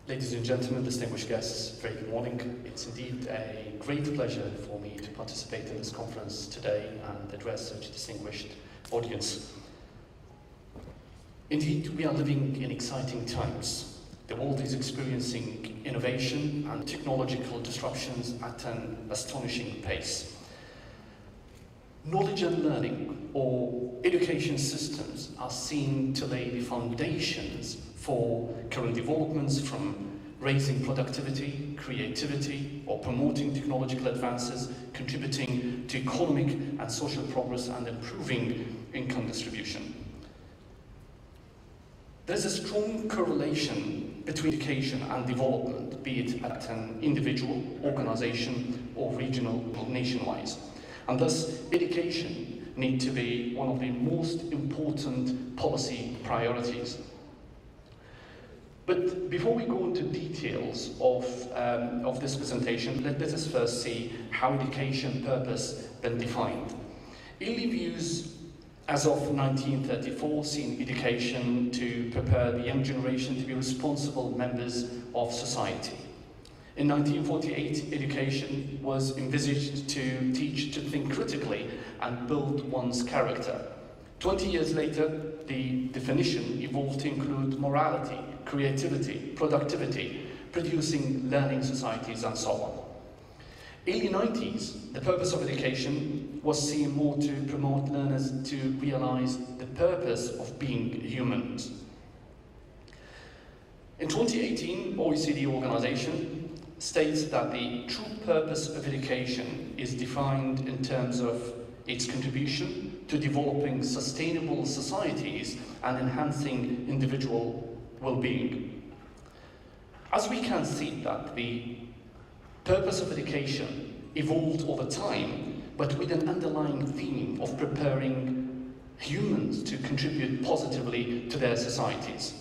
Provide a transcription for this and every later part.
Ladies and gentlemen, distinguished guests, very good morning. It's indeed a great pleasure for me to participate in this conference today and address such a distinguished audience. Indeed, we are living in exciting times. The world is experiencing innovation and technological disruptions at an astonishing pace. Knowledge and learning, or education systems, are seen to lay the foundations for current developments, from raising productivity, creativity, or promoting technological advances, contributing to economic and social progress and improving income distribution. There's a strong correlation between education and development, be it at an individual, organization, or regional or nationwide. And thus, education needs to be one of the most important policy priorities. But before we go into details of this presentation, let us first see how education purpose been defined. Early views as of 1934 seen education to prepare the young generation to be responsible members of society. In 1948, education was envisaged to teach to think critically and build one's character. 20 years later, the definition evolved to include morality, creativity, productivity, producing learning societies, and so on. Early 90s, the purpose of education was seen more to promote learners to realize the purpose of being humans. In 2018, OECD organization states that the true purpose of education is defined in terms of its contribution to developing sustainable societies and enhancing individual well-being. As we can see that the purpose of education evolved over time, but with an underlying theme of preparing humans to contribute positively to their societies.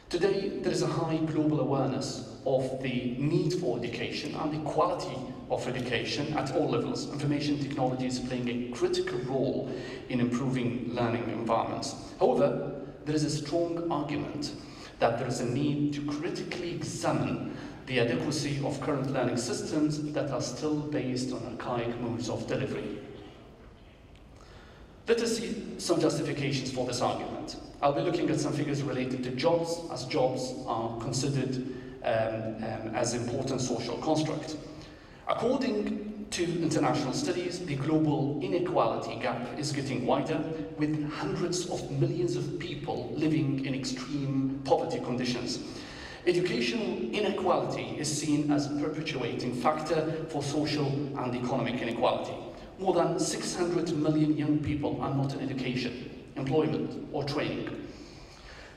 Today, there is a high global awareness of the need for education and the quality of education at all levels. Information technology is playing a critical role in improving learning environments. However, there is a strong argument that there is a need to critically examine the adequacy of current learning systems that are still based on archaic modes of delivery. Let us see some justifications for this argument. I'll be looking at some figures related to jobs, as jobs are considered as important social construct. According to international studies, the global inequality gap is getting wider, with hundreds of millions of people living in extreme poverty conditions. Educational inequality is seen as a perpetuating factor for social and economic inequality. More than 600 million young people are not in education, employment, or training.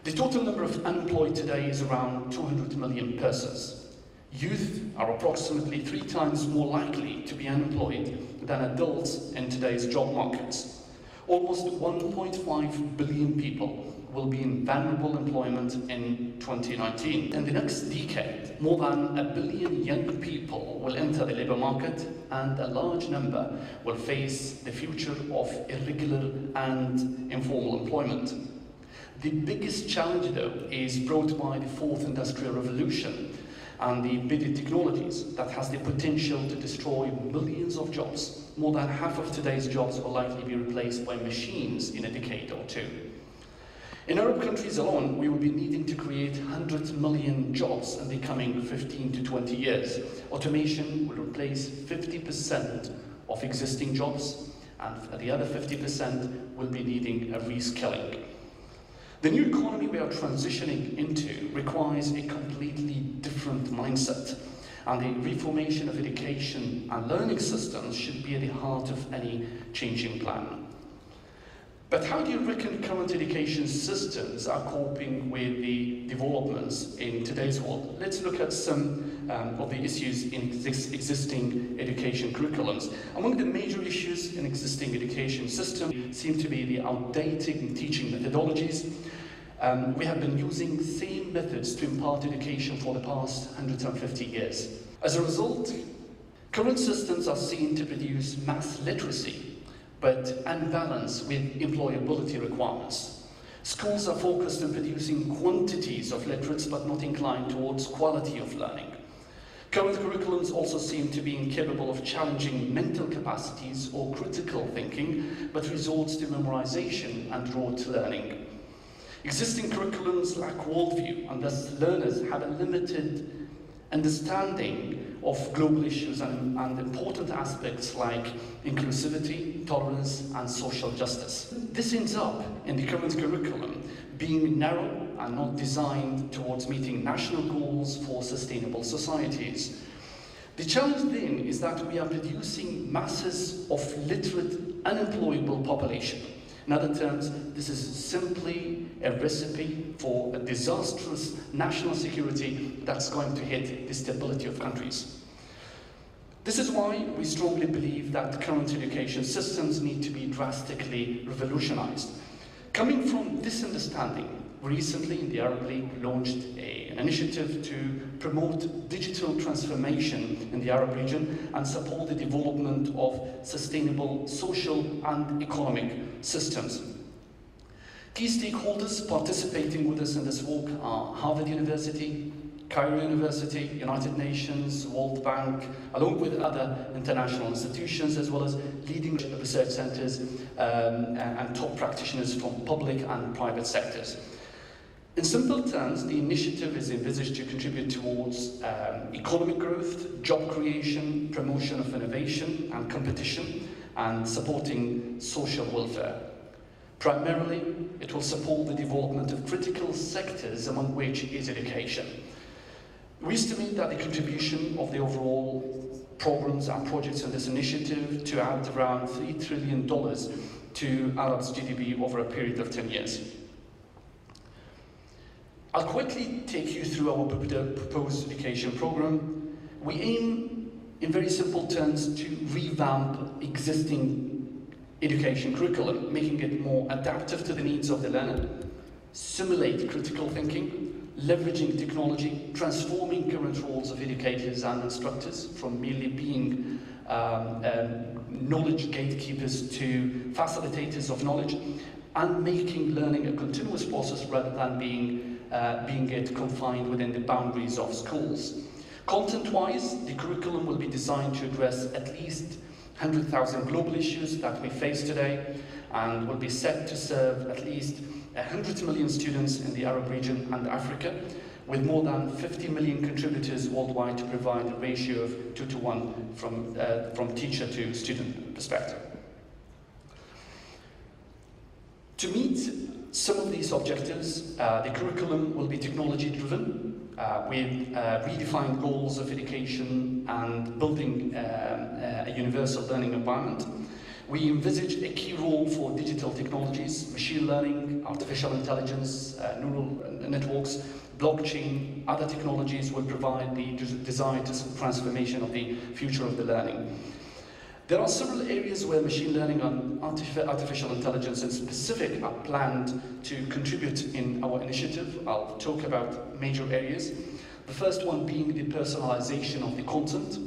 The total number of unemployed today is around 200 million persons. Youth are approximately 3 times more likely to be unemployed than adults in today's job markets. Almost 1.5 billion people will be in vulnerable employment in 2019. In the next decade, more than 1 billion young people will enter the labour market, and a large number will face the future of irregular and informal employment. The biggest challenge, though, is brought by the fourth industrial revolution and the embedded technologies that has the potential to destroy millions of jobs. More than half of today's jobs will likely be replaced by machines in a decade or two. In Arab countries alone, we will be needing to create 100 million jobs in the coming 15 to 20 years. Automation will replace 50% of existing jobs, and the other 50% will be needing a reskilling. The new economy we are transitioning into requires a completely different mindset, and the reformation of education and learning systems should be at the heart of any changing plan. But how do you reckon current education systems are coping with the developments in today's world? Let's look at some of the issues in existing education curriculums. Among the major issues in existing education systems seem to be the outdated teaching methodologies. We have been using same methods to impart education for the past 150 years. As a result, current systems are seen to produce mass literacy, but unbalanced with employability requirements. Schools are focused on producing quantities of literates but not inclined towards quality of learning. Current curriculums also seem to be incapable of challenging mental capacities or critical thinking, but resorts to memorization and rote learning. Existing curriculums lack worldview, and thus learners have a limited understanding of global issues and important aspects like inclusivity, tolerance, and social justice. This ends up in the current curriculum being narrow and not designed towards meeting national goals for sustainable societies. The challenge then is that we are producing masses of literate, unemployable population. In other terms, this is simply a recipe for a disastrous national security that's going to hit the stability of countries. This is why we strongly believe that current education systems need to be drastically revolutionized. Coming from this understanding, we recently in the Arab League launched an initiative to promote digital transformation in the Arab region and support the development of sustainable social and economic systems. Key stakeholders participating with us in this work are Harvard University, Cairo University, United Nations, World Bank, along with other international institutions, as well as leading research centers and top practitioners from public and private sectors. In simple terms, the initiative is envisaged to contribute towards economic growth, job creation, promotion of innovation and competition, and supporting social welfare. Primarily, it will support the development of critical sectors, among which is education. We estimate that the contribution of the overall programs and projects in this initiative to add around $3 trillion to Arab's GDP over a period of 10 years. I'll quickly take you through our proposed education program. We aim, in very simple terms, to revamp existing education curriculum, making it more adaptive to the needs of the learner, simulate critical thinking, leveraging technology, transforming current roles of educators and instructors from merely being knowledge gatekeepers to facilitators of knowledge, and making learning a continuous process rather than being it confined within the boundaries of schools. Content-wise, the curriculum will be designed to address at least 100,000 global issues that we face today, and will be set to serve at least 100 million students in the Arab region and Africa, with more than 50 million contributors worldwide to provide a ratio of 2:1 from teacher to student perspective. To meet some of these objectives, the curriculum will be technology-driven, with redefined goals of education and building a universal learning environment. We envisage a key role for digital technologies, machine learning, artificial intelligence, neural networks, blockchain, other technologies will provide the desired transformation of the future of the learning. There are several areas where machine learning and artificial intelligence in specific are planned to contribute in our initiative. I'll talk about major areas. The first one being the personalization of the content.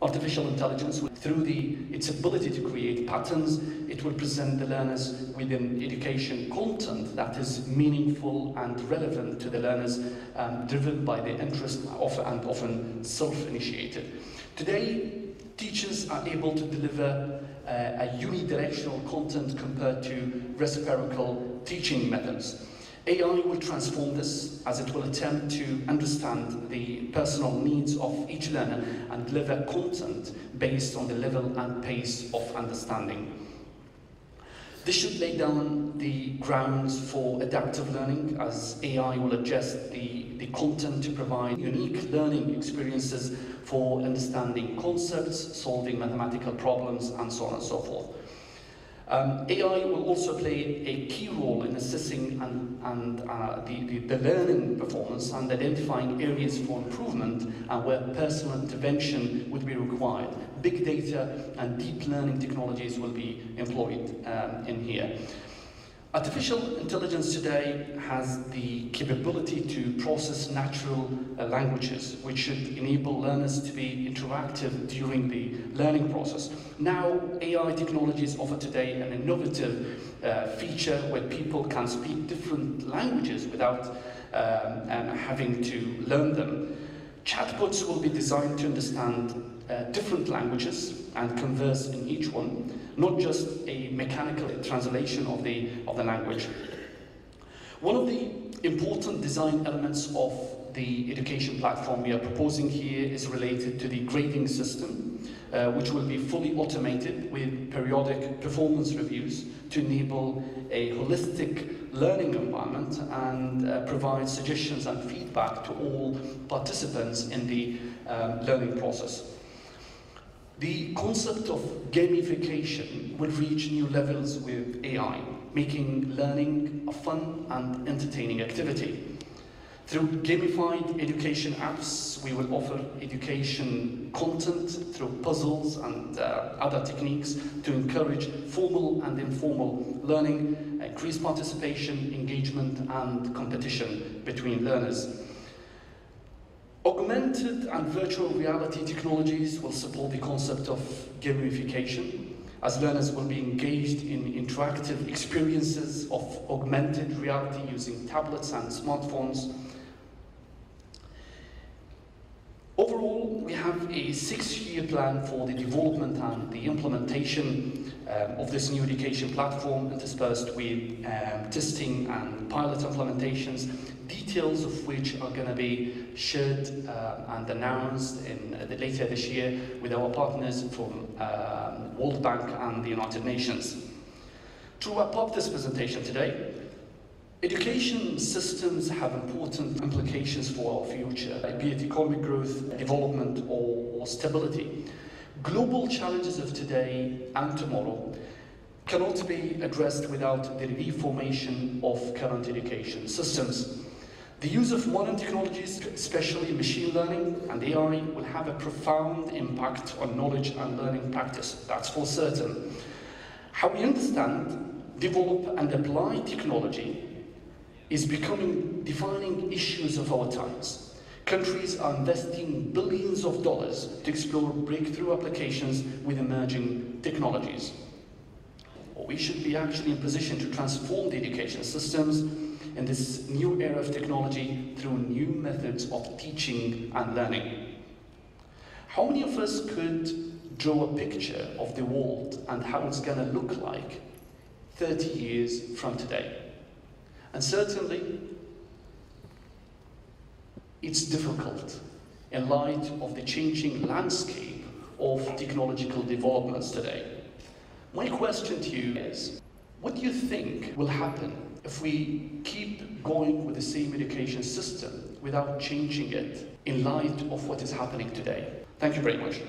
Artificial intelligence, through its ability to create patterns, it will present the learners with an education content that is meaningful and relevant to the learners, driven by the interest and often self-initiated. Today, teachers are able to deliver a unidirectional content compared to reciprocal teaching methods. AI will transform this, as it will attempt to understand the personal needs of each learner and deliver content based on the level and pace of understanding. This should lay down the grounds for adaptive learning, as AI will adjust the content to provide unique learning experiences for understanding concepts, solving mathematical problems, and so on and so forth. AI will also play a key role in assessing the learning performance and identifying areas for improvement and where personal intervention would be required. Big data and deep learning technologies will be employed in here. Artificial intelligence today has the capability to process natural languages, which should enable learners to be interactive during the learning process. Now, AI technologies offer today an innovative feature where people can speak different languages without having to learn them. Chatbots will be designed to understand different languages and converse in each one, not just a mechanical translation of the language. One of the important design elements of the education platform we are proposing here is related to the grading system, which will be fully automated with periodic performance reviews to enable a holistic learning environment and provide suggestions and feedback to all participants in the learning process. The concept of gamification will reach new levels with AI, making learning a fun and entertaining activity. Through gamified education apps, we will offer education content through puzzles and other techniques to encourage formal and informal learning, increase participation, engagement, and competition between learners. Augmented and virtual reality technologies will support the concept of gamification, as learners will be engaged in interactive experiences of augmented reality using tablets and smartphones. Overall, we have a 6-year plan for the development and the implementation of this new education platform, interspersed with testing and pilot implementations, details of which are going to be shared and announced in later this year with our partners from World Bank and the United Nations. To wrap up this presentation today, education systems have important implications for our future, be it economic growth, development, or stability. Global challenges of today and tomorrow cannot be addressed without the reformation of current education systems. The use of modern technologies, especially machine learning and AI, will have a profound impact on knowledge and learning practice, that's for certain. How we understand, develop, and apply technology is becoming defining issues of our times. Countries are investing billions of dollars to explore breakthrough applications with emerging technologies. We should be actually in position to transform the education systems in this new era of technology through new methods of teaching and learning. How many of us could draw a picture of the world and how it's going to look like 30 years from today? And certainly, it's difficult in light of the changing landscape of technological developments today. My question to you is, what do you think will happen if we keep going with the same education system without changing it in light of what is happening today? Thank you very much.